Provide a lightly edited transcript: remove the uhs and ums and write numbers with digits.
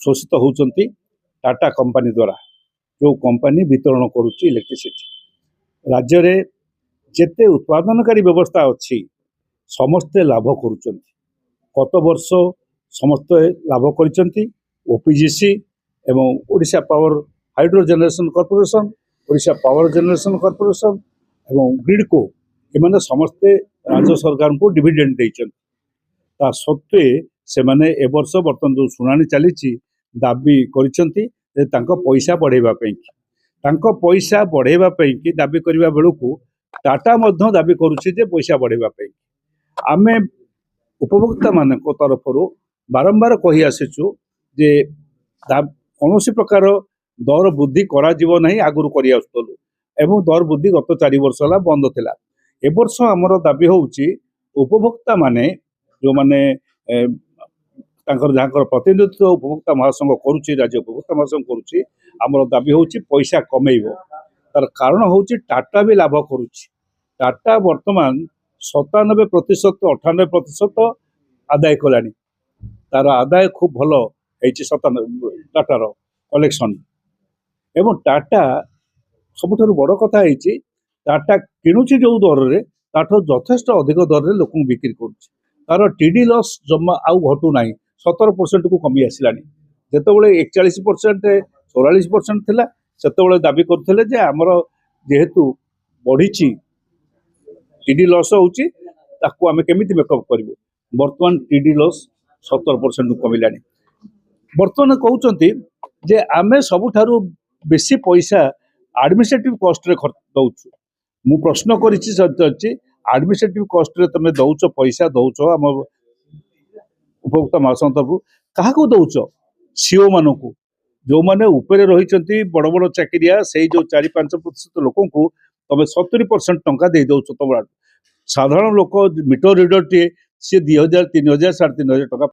शोषित होउचंती टाटा कंपनी द्वारा जो कंपनी वितरण करुच्ची इलेक्ट्रिसिटी राज्य रे जेते उत्पादनकारी व्यवस्था अच्छी समस्ते लाभ करुचंती गत वर्ष समस्ते लाभ करिसंती ओपीजीसी एवं Odisha power hydro generation corporation Odisha power generation corporation एवं ग्रिडको एमाने समस्ते राज्य सरकार को डिविडेंड देइचंती ता सत्वे से माने ए वर्ष बर्तन जो शुणाणी चली दाबी करिसंती जे तांको पैसा बढ़ेबा पई तांको पैसा बढ़ेबा पई कि दाबी करबा बेलू टाटा मध्य दाबी करुछि जे पैसा बढ़ेबा पई आमे उपभोक्ता मान तरफ बारंबार कही आसीचु जे कौन प्रकार दर वृद्धि करा जीव नहीं आगुरी करी आसुलु एवं दर वृद्धि गत 4 वर्ष है बंद थिला ए वर्ष आमर दाबी होउची उपभोक्ता माने जो माने जहाँ प्रतिनिधित्व उपभोक्ता महासंघ करुच्ची राज्य उपभोक्ता महासंघ करुच्ची आमर दाबी होउची पैसा कमेइब तार कारण होउची टाटा भी लाभ करुच्ची टाटा वर्तमान 97% 98% आदाय कलानी तार आदाय खूब भल टाटार कलेक्शन एवं टाटा सबुठ बड़ कथा है टाटा किणुची जो दर में ताठ यथेष्ट अधिक दर में लोक बिक्री करुच्ची तार टीडी लॉस जमा आउ घटू ना 17% को कमी आसलानी जितेबाला 41% 44% थिला सेतेबाला दाबी करथिले जे हमर जेहेतु बढ़ी टीडी लॉस होउची ताकू आमे केमिति मेकअप करिवो वर्तमान टीडी लॉस 17% को कमिलानी वर्तमान कहउचंती जे आमे सबुठारु बेसी पैसा एडमिनिस्ट्रेटिव कॉस्ट रे खर्च दउछु मु प्रश्न करिछि सच्ची एडमिनिस्ट्रेटिव कॉस्ट रे तमे दउचो पैसा दउचो हम उपभोक्ता महासंघ तरफ क्या दौच सीओ मान को जो मैंने उपरे रही बड़ बड़ चाकरिया से जो 4-5% लोक तुम 70% टंका दे दौच तुम साधारण लोक मीटर रीडर टे सी 2000 3000 3,500 टका